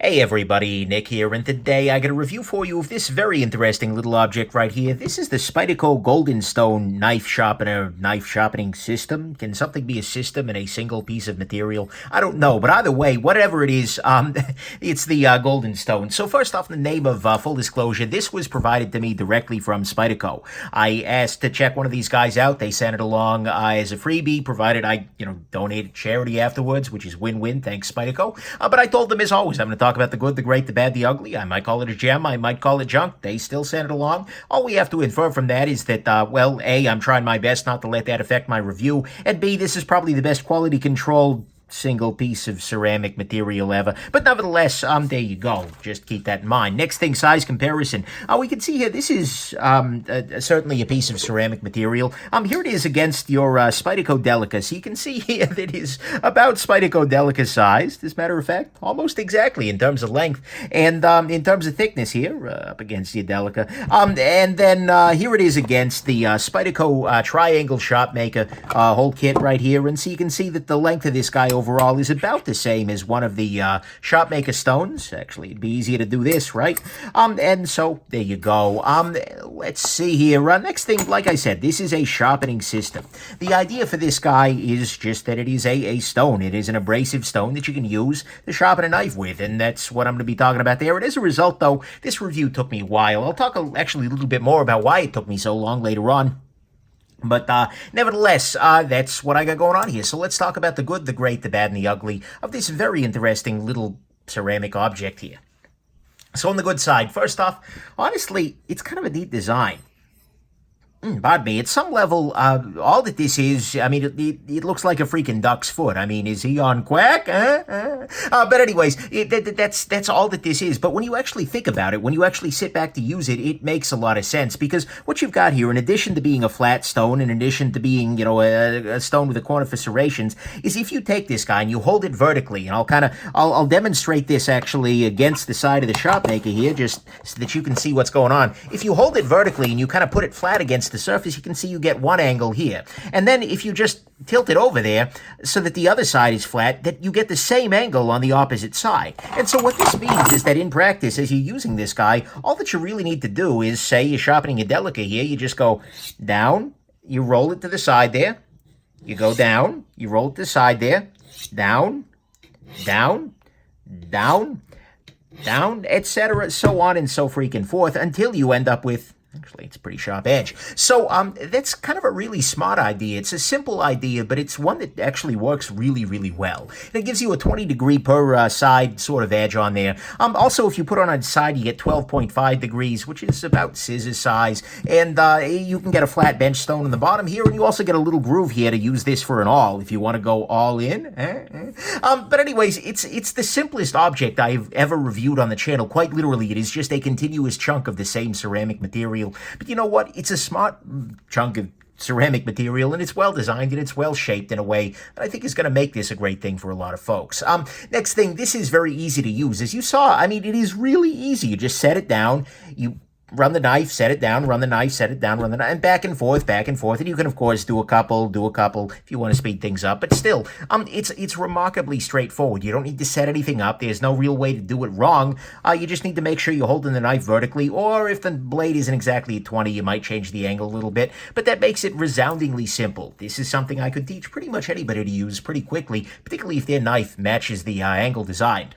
Hey everybody, Nick here, and today I got a review for you of this very interesting little object right here. This is the Spyderco Golden Stone knife sharpener, knife sharpening system. Can something be a system in a single piece of material? I don't know, but either way, whatever it is, it's the Golden Stone. So first off, in the name of full disclosure, this was provided to me directly from Spyderco. I asked to check one of these guys out. They sent it along as a freebie, provided I, donate it to charity afterwards, which is win-win. Thanks, Spyderco. But I told them, as always, I'm going to talk about the good, the great, the bad, the ugly. I might call it a gem. I might call it junk. They still sent it along. All we have to infer from that is that, well, A, I'm trying my best not to let that affect my review, and B, this is probably the best quality control single piece of ceramic material ever. But nevertheless, there you go. Just keep that in mind. Next thing, size comparison. We can see here, this is certainly a piece of ceramic material. Here it is against your Spyderco Delica. So you can see here that it is about Spyderco Delica sized, as a matter of fact, almost exactly in terms of length. And in terms of thickness here, up against your Delica. And then here it is against the Spyderco Triangle Shopmaker whole kit right here. And so you can see that the length of this guy overall is about the same as one of the Shopmaker stones. Actually, it'd be easier to do this, right? And so, there you go. Let's see here. Next thing, like I said, this is a sharpening system. The idea for this guy is just that it is a stone. It is an abrasive stone that you can use to sharpen a knife with, and that's what I'm going to be talking about there. And as a result, though, this review took me a while. I'll talk actually a little bit more about why it took me so long later on. But nevertheless, that's what I got going on here. So let's talk about the good, the great, the bad, and the ugly of this very interesting little ceramic object here. So on the good side, first off, honestly, it's kind of a neat design. Pardon me, at some level, all that this is, I mean, it looks like a freaking duck's foot. I mean, is he on quack? But anyways, that's all that this is. But when you actually think about it, when you actually sit back to use it, it makes a lot of sense. Because what you've got here, in addition to being a flat stone, in addition to being, a stone with a corner for serrations, is if you take this guy and you hold it vertically, and I'll demonstrate this actually against the side of the shopmaker here, just so that you can see what's going on. If you hold it vertically and you kind of put it flat against the surface, you can see you get one angle here. And then if you just tilt it over there so that the other side is flat, that you get the same angle on the opposite side. And so what this means is that in practice, as you're using this guy, all that you really need to do is, say you're sharpening a Delica here, you just go down, you roll it to the side there, you go down, you roll it to the side there, down, down, down, down, etc., so on and so freaking forth, until you end up with, actually, it's a pretty sharp edge. So that's kind of a really smart idea. It's a simple idea, but it's one that actually works really, really well. And it gives you a 20 degree per side sort of edge on there. Also, if you put on a side, you get 12.5 degrees, which is about scissor size. And you can get a flat bench stone on the bottom here, and you also get a little groove here to use this for an awl, if you want to go all in. But anyways, it's the simplest object I've ever reviewed on the channel. Quite literally, it is just a continuous chunk of the same ceramic material. But you know what? It's a smart chunk of ceramic material, and it's well designed, and it's well shaped in a way that I think is going to make this a great thing for a lot of folks. Next thing, this is very easy to use. As you saw, I mean, it is really easy. You just set it down, you run the knife, set it down, run the knife, set it down, run the knife, and back and forth, and you can, of course, do a couple if you want to speed things up, but still, it's remarkably straightforward. You don't need to set anything up. There's no real way to do it wrong. You just need to make sure you're holding the knife vertically, or if the blade isn't exactly at 20, you might change the angle a little bit, but that makes it resoundingly simple. This is something I could teach pretty much anybody to use pretty quickly, particularly if their knife matches the angle designed.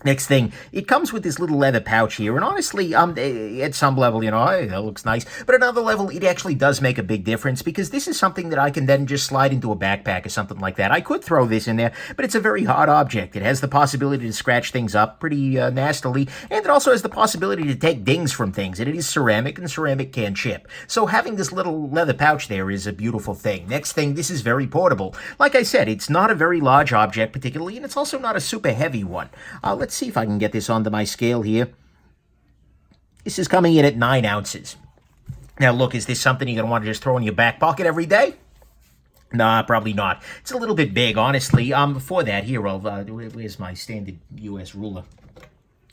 Next thing, it comes with this little leather pouch here, and honestly, at some level, hey, that looks nice, but at another level, it actually does make a big difference, because this is something that I can then just slide into a backpack or something like that. I could throw this in there, but it's a very hard object. It has the possibility to scratch things up pretty nastily, and it also has the possibility to take dings from things, and it is ceramic, and ceramic can chip. So having this little leather pouch there is a beautiful thing. Next thing, this is very portable. Like I said, it's not a very large object particularly, and it's also not a super heavy one. Let's see if I can get this onto my scale here. This is coming in at 9 ounces. Now look, is this something you're going to want to just throw in your back pocket every day? Nah, probably not. It's a little bit big, honestly. Before that, here, where's my standard US ruler?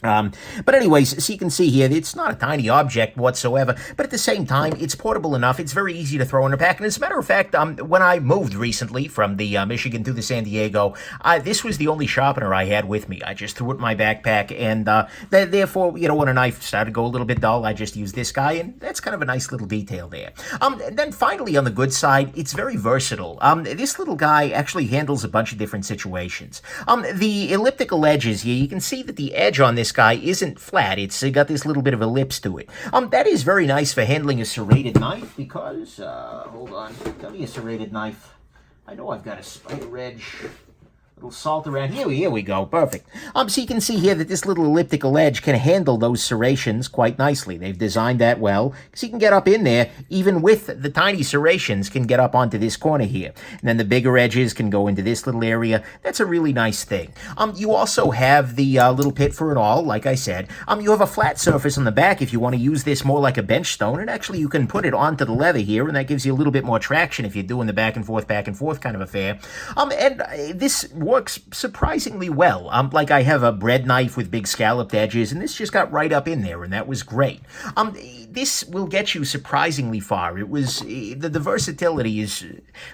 But anyways, so you can see here, it's not a tiny object whatsoever, but at the same time, it's portable enough. It's very easy to throw in a pack. And as a matter of fact, when I moved recently from the Michigan to the San Diego, this was the only sharpener I had with me. I just threw it in my backpack, and therefore, when a knife started to go a little bit dull, I just used this guy, and that's kind of a nice little detail there. And then finally, on the good side, it's very versatile. This little guy actually handles a bunch of different situations. The elliptical edges here, you can see that the edge on this guy isn't flat. It's got this little bit of ellipse to it. That is very nice for handling a serrated knife because, hold on, tell me a serrated knife. I know I've got a spider edge. Little salt around here we go, perfect. So you can see here that this little elliptical edge can handle those serrations quite nicely. They've designed that well, because you can get up in there, even with the tiny serrations, can get up onto this corner here. And then the bigger edges can go into this little area. That's a really nice thing. You also have the little pit for it all, like I said. You have a flat surface on the back if you want to use this more like a bench stone, and actually you can put it onto the leather here, and that gives you a little bit more traction if you're doing the back and forth kind of affair. And this works surprisingly well. Like I have a bread knife with big scalloped edges, and this just got right up in there, and that was great. This will get you surprisingly far. It was, the versatility is,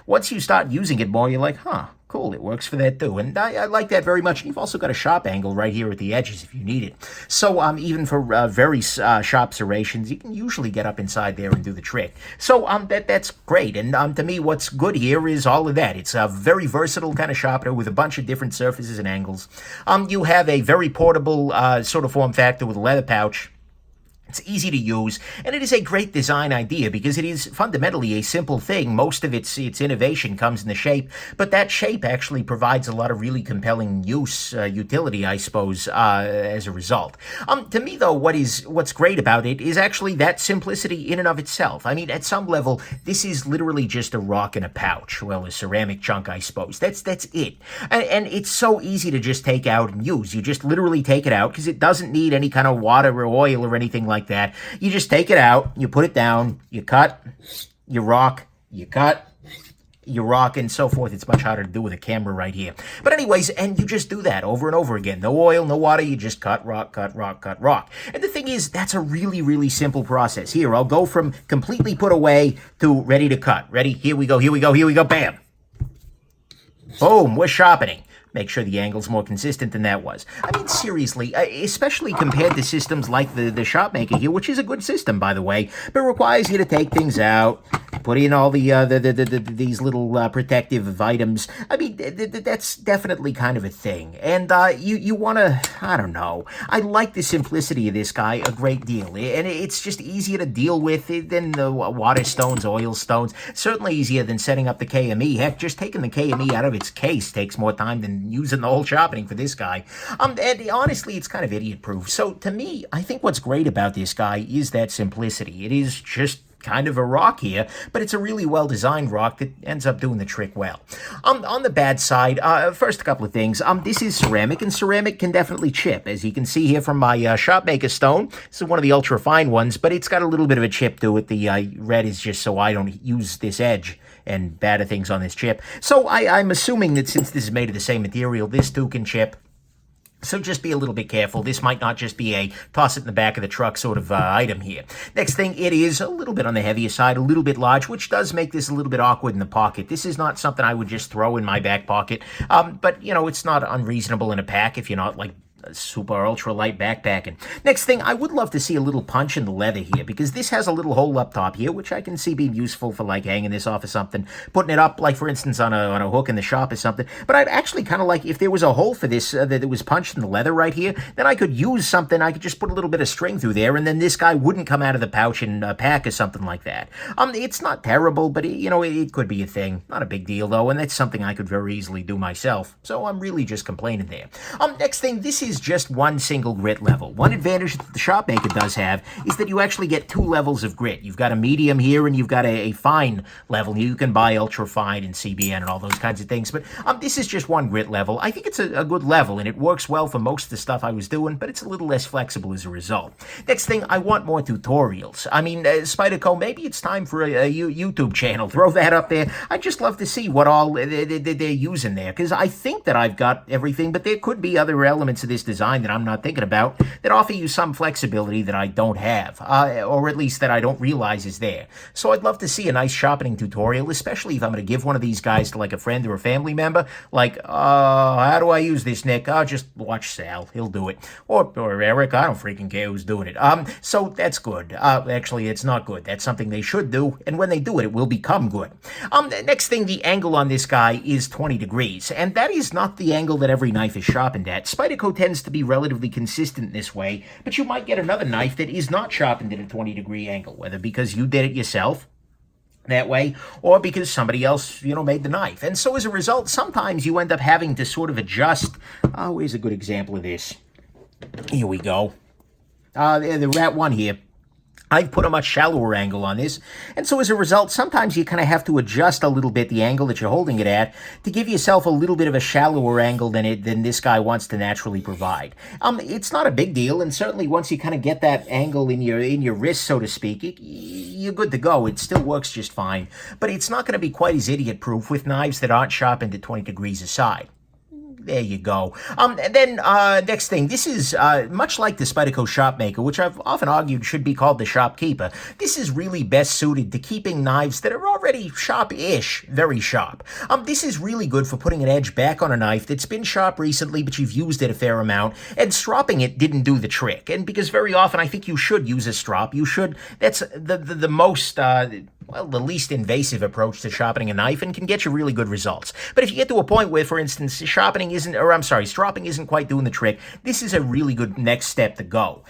once you start using it more, you're like, huh, cool, it works for that too. And I like that very much. And you've also got a sharp angle right here at the edges if you need it. So even for very sharp serrations, you can usually get up inside there and do the trick. So that's great. And to me, what's good here is all of that. It's a very versatile kind of sharpener with a bunch of different surfaces and angles. You have a very portable sort of form factor with a leather pouch. It's easy to use, and it is a great design idea because it is fundamentally a simple thing. Most of its innovation comes in the shape, but that shape actually provides a lot of really compelling utility, I suppose, as a result. To me, though, what's great about it is actually that simplicity in and of itself. I mean, at some level, this is literally just a rock in a pouch. Well, a ceramic chunk, I suppose. That's it. And it's so easy to just take out and use. You just literally take it out because it doesn't need any kind of water or oil or anything like that. You just take it out, you put it down, you cut, you rock, you cut, you rock, and so forth. It's much harder to do with a camera right here. But anyways, and you just do that over and over again. No oil, no water, you just cut, rock, cut, rock, cut, rock. And the thing is, that's a really, really simple process. Here, I'll go from completely put away to ready to cut. Ready? Here we go, bam! Boom, we're sharpening. Make sure the angle's more consistent than that was. I mean, seriously, especially compared to systems like the Shopmaker here, which is a good system, by the way, but requires you to take things out, put in all these little protective items. I mean, that's definitely kind of a thing. And you want to, I don't know, I like the simplicity of this guy a great deal. And it's just easier to deal with than the water stones, oil stones. Certainly easier than setting up the KME. Heck, just taking the KME out of its case takes more time than using the whole sharpening for this guy. And honestly, it's kind of idiot-proof. So to me, I think what's great about this guy is that simplicity. It is just kind of a rock here, but it's a really well-designed rock that ends up doing the trick well. On the bad side, first a couple of things. This is ceramic, and ceramic can definitely chip. As you can see here from my Shopmaker stone, this is one of the ultra-fine ones, but it's got a little bit of a chip to it. The red is just so I don't use this edge and batter things on this chip. So I'm assuming that since this is made of the same material, this too can chip. So just be a little bit careful. This might not just be a toss it in the back of the truck sort of item here. Next thing, it is a little bit on the heavier side, a little bit large, which does make this a little bit awkward in the pocket. This is not something I would just throw in my back pocket, but, it's not unreasonable in a pack if you're not, like, super ultra light backpacking. Next thing, I would love to see a little punch in the leather here, because this has a little hole up top here, which I can see being useful for like hanging this off or something, putting it up like for instance on a hook in the shop or something. But I'd actually kind of like if there was a hole for this that was punched in the leather right here, then I could use something. I could just put a little bit of string through there, and then this guy wouldn't come out of the pouch in a pack or something like that. It's not terrible, but it could be a thing. Not a big deal though, and that's something I could very easily do myself. So I'm really just complaining there. Next thing, this is just one single grit level. One advantage that the Shopmaker does have is that you actually get two levels of grit. You've got a medium here, and you've got a fine level. You can buy ultra fine and CBN and all those kinds of things, but this is just one grit level. I think it's a good level, and it works well for most of the stuff I was doing, but it's a little less flexible as a result. Next thing, I want more tutorials. I mean, Spyderco, maybe it's time for a YouTube channel. Throw that up there. I'd just love to see what all they're using there, because I think that I've got everything, but there could be other elements of this design that I'm not thinking about that offer you some flexibility that I don't have, or at least that I don't realize is there. So I'd love to see a nice sharpening tutorial, especially if I'm going to give one of these guys to like a friend or a family member. Like, how do I use this, Nick? Just watch Sal. He'll do it. Or Eric. I don't freaking care who's doing it. So that's good. Actually, it's not good. That's something they should do. And when they do it, it will become good. Next thing, the angle on this guy is 20 degrees. And that is not the angle that every knife is sharpened at. Spyderco tends to be relatively consistent this way, but you might get another knife that is not sharpened at a 20-degree angle, whether because you did it yourself that way, or because somebody else, made the knife. And so as a result, sometimes you end up having to sort of adjust. Here's a good example of this. Here we go. The Rat 1 here. I've put a much shallower angle on this, and so as a result, sometimes you kind of have to adjust a little bit the angle that you're holding it at to give yourself a little bit of a shallower angle than this guy wants to naturally provide. It's not a big deal, and certainly once you kind of get that angle in your wrist, so to speak, you're good to go. It still works just fine, but it's not going to be quite as idiot-proof with knives that aren't sharpened at 20 degrees aside. There you go. And then next thing, this is much like the Spyderco Shopmaker, which I've often argued should be called the Shopkeeper. This is really best suited to keeping knives that are already sharp-ish very sharp. This is really good for putting an edge back on a knife that's been sharp recently, but you've used it a fair amount, and stropping it didn't do the trick. And because very often I think you should use a strop, that's the most the least invasive approach to sharpening a knife and can get you really good results. But if you get to a point where, for instance, stropping isn't quite doing the trick, this is a really good next step to go.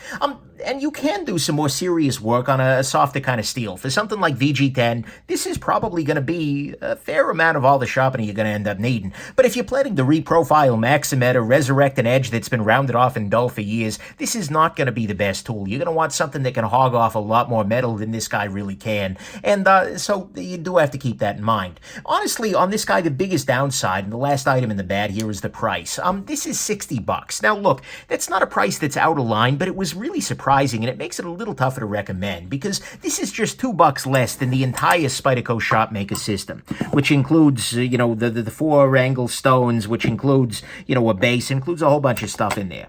And you can do some more serious work on a softer kind of steel. For something like VG10, this is probably going to be a fair amount of all the sharpening you're going to end up needing. But if you're planning to reprofile, maximate, or resurrect an edge that's been rounded off and dull for years, this is not going to be the best tool. You're going to want something that can hog off a lot more metal than this guy really can. And so you do have to keep that in mind. Honestly, on this guy, the biggest downside, and the last item in the bad here, is the price. This is $60. Now, look, that's not a price that's out of line, but it was really surprising, and it makes it a little tougher to recommend because this is just $2 less than the entire Spyderco Shopmaker system, which includes, the 4 angle stones, which includes, a base, includes a whole bunch of stuff in there.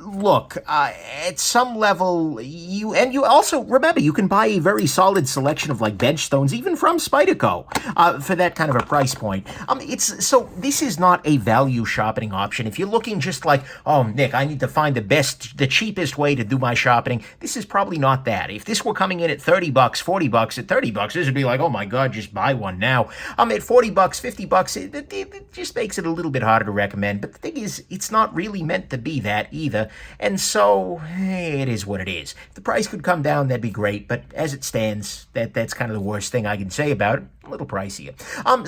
Look, at some level, you also, remember, you can buy a very solid selection of like bench stones, even from Spyderco, for that kind of a price point. So this is not a value sharpening option. If you're looking just like, oh, Nick, I need to find the cheapest way to do my sharpening, this is probably not that. If this were coming in at $30, $40, at $30, this would be like, oh my God, just buy one now. At $40, $50, it just makes it a little bit harder to recommend. But the thing is, it's not really meant to be that either. And so, it is what it is. If the price could come down, that'd be great. But as it stands, that's kind of the worst thing I can say about it. A little pricier.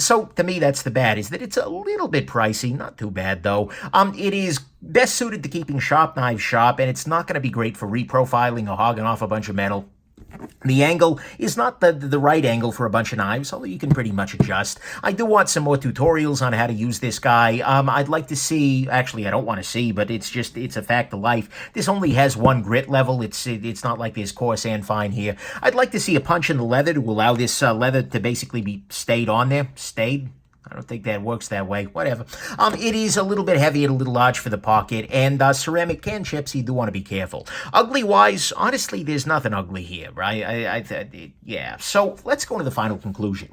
So to me, that's the bad, is that it's a little bit pricey. Not too bad, though. It is best suited to keeping sharp knives sharp, and it's not going to be great for reprofiling or hogging off a bunch of metal. The angle is not the right angle for a bunch of knives, although you can pretty much adjust. I do want some more tutorials on how to use this guy. I'd like to see, actually I don't want to see, but it's a fact of life. This only has one grit level. It's not like there's coarse and fine here. I'd like to see a punch in the leather to allow this leather to basically be stayed on there. Stayed? I don't think that works that way. Whatever. It is a little bit heavy and a little large for the pocket, and ceramic can chips, you do want to be careful. Ugly-wise, honestly, there's nothing ugly here, right? Yeah. So let's go to the final conclusion.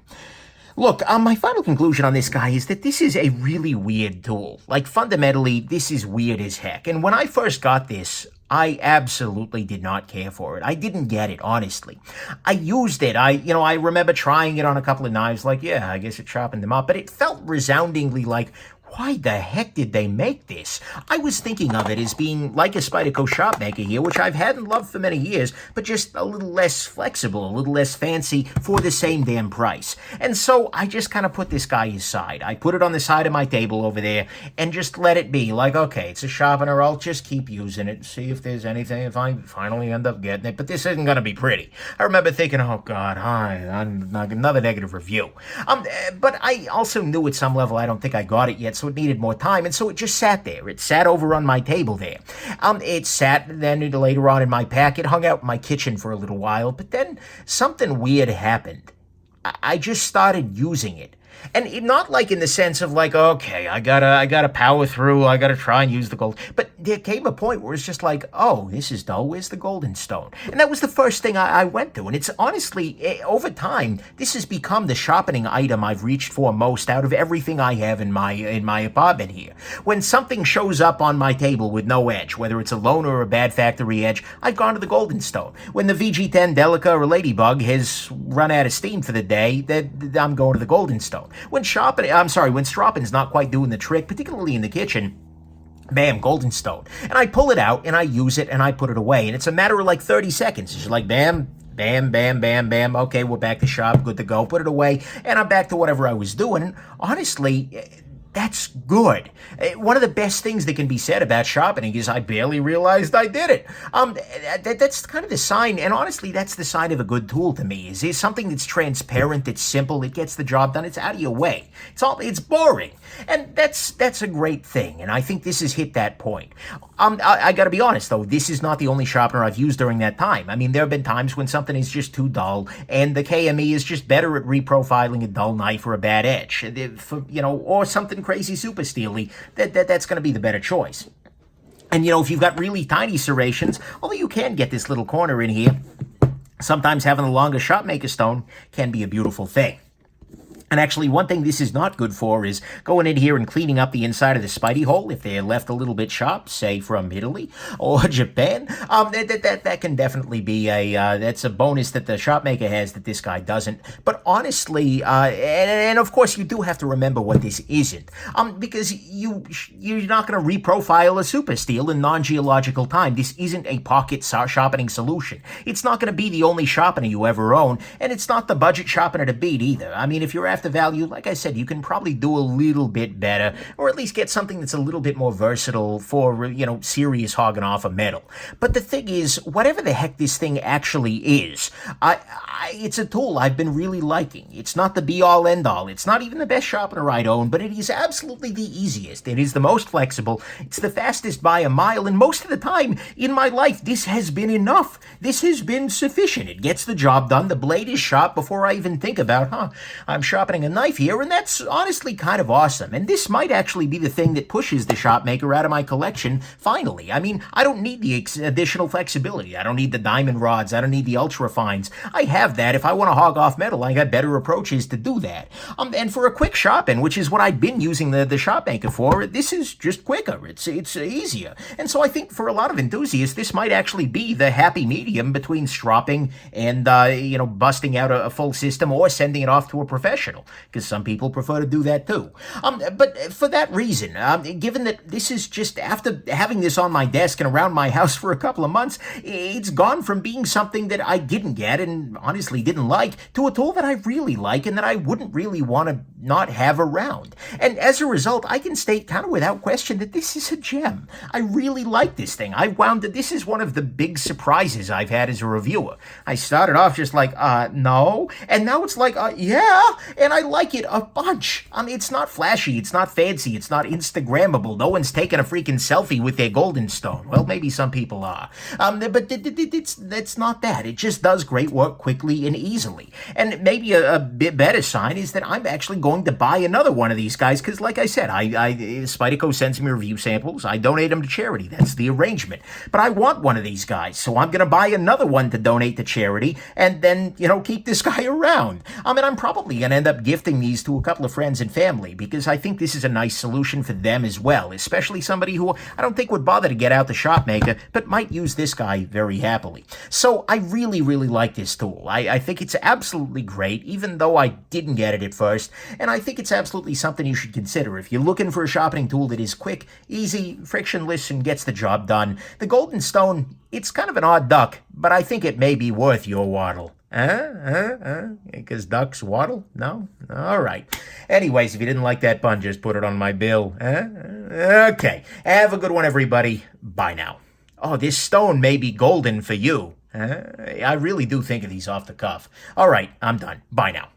Look, my final conclusion on this guy is that this is a really weird tool. Like, fundamentally, this is weird as heck. And when I first got this, I absolutely did not care for it. I didn't get it, honestly. I used it. I remember trying it on a couple of knives, like, yeah, I guess it sharpened them up, but it felt resoundingly like, why the heck did they make this? I was thinking of it as being like a Spyderco Shopmaker here, which I've had and loved for many years, but just a little less flexible, a little less fancy for the same damn price. And so I just kind of put this guy aside. I put it on the side of my table over there and just let it be. Like, okay, it's a sharpener. I'll just keep using it and see if there's anything, if I finally end up getting it. But this isn't going to be pretty. I remember thinking, oh, God, another negative review. But I also knew at some level I don't think I got it yet, so it needed more time, and so it just sat there. It sat over on my table there. It sat then later on in my pack. It hung out in my kitchen for a little while, but then something weird happened. I just started using it. And not like in the sense of like, okay, I gotta power through, I gotta try and use the gold. But there came a point where it's just like, oh, this is dull, where's the golden stone? And that was the first thing I went to. And it's honestly, over time, this has become the sharpening item I've reached for most out of everything I have in my apartment here. When something shows up on my table with no edge, whether it's a loner or a bad factory edge, I've gone to the golden stone. When the VG10 Delica or Ladybug has run out of steam for the day, I'm going to the golden stone. When stropping's not quite doing the trick, particularly in the kitchen, bam, golden stone. And I pull it out and I use it and I put it away. And it's a matter of like 30 seconds. It's just like bam, bam, bam, bam, bam. Okay, we're back to shop, good to go. Put it away and I'm back to whatever I was doing. And honestly, that's good. One of the best things that can be said about sharpening is I barely realized I did it. That's kind of the sign, and honestly, that's the sign of a good tool to me. Is something that's transparent, it's simple, it gets the job done, it's out of your way. It's boring, and that's a great thing. And I think this has hit that point. I got to be honest though, this is not the only sharpener I've used during that time. I mean, there have been times when something is just too dull, and the KME is just better at reprofiling a dull knife or a bad edge, or something crazy super steely, that's going to be the better choice. And if you've got really tiny serrations, although you can get this little corner in here, sometimes having a longer shopmaker stone can be a beautiful thing. And actually, one thing this is not good for is going in here and cleaning up the inside of the Spidey hole if they're left a little bit sharp, say from Italy or Japan. That can definitely be that's a bonus that the shopmaker has that this guy doesn't. But honestly, and of course, you do have to remember what this isn't, because you're not going to reprofile a super steel in non-geological time. This isn't a pocket sharpening solution. It's not going to be the only sharpener you ever own, and it's not the budget sharpener to beat either. I mean, if you're after value, like I said, you can probably do a little bit better, or at least get something that's a little bit more versatile for, serious hogging off of metal. But the thing is, whatever the heck this thing actually is, it's a tool I've been really liking. It's not the be-all, end-all. It's not even the best sharpener I own, but it is absolutely the easiest. It is the most flexible. It's the fastest by a mile, and most of the time in my life, this has been enough. This has been sufficient. It gets the job done. The blade is sharp before I even think about, I'm sharpening a knife here, and that's honestly kind of awesome. And this might actually be the thing that pushes the shopmaker out of my collection finally. I mean, I don't need the additional flexibility. I don't need the diamond rods. I don't need the ultra fines. I have that. If I want to hog off metal, I got better approaches to do that. And for a quick sharpen, which is what I've been using the shopmaker for, this is just quicker. It's easier. And so I think for a lot of enthusiasts, this might actually be the happy medium between stropping and busting out a full system or sending it off to a professional, because some people prefer to do that too. But for that reason, given that this is just, after having this on my desk and around my house for a couple of months, it's gone from being something that I didn't get and honestly didn't like to a tool that I really like and that I wouldn't really want to not have around. And as a result, I can state kind of without question that this is a gem. I really like this thing. I wound that this is one of the big surprises I've had as a reviewer. I started off just like, no, and now it's like, yeah, and I like it a bunch. It's not flashy, it's not fancy, it's not Instagrammable. No one's taking a freaking selfie with their golden stone. Well, maybe some people are. But it's not that. It just does great work quickly and easily. And maybe a bit better sign is that I'm actually going to buy another one of these guys, because like I said, Spyderco sends me review samples. I donate them to charity. That's the arrangement. But I want one of these guys, so I'm going to buy another one to donate to charity, and then, keep this guy around. I'm probably going to end up gifting these to a couple of friends and family, because I think this is a nice solution for them as well, especially somebody who I don't think would bother to get out the shopmaker, but might use this guy very happily. So I really, really like this tool. I think it's absolutely great, even though I didn't get it at first, and I think it's absolutely something you should consider if you're looking for a sharpening tool that is quick, easy, frictionless, and gets the job done. The Golden Stone, it's kind of an odd duck, but I think it may be worth your waddle. Because ducks waddle? No? All right. Anyways, if you didn't like that pun, just put it on my bill. Okay. Have a good one, everybody. Bye now. Oh, this stone may be golden for you. I really do think of these off the cuff. All right, I'm done. Bye now.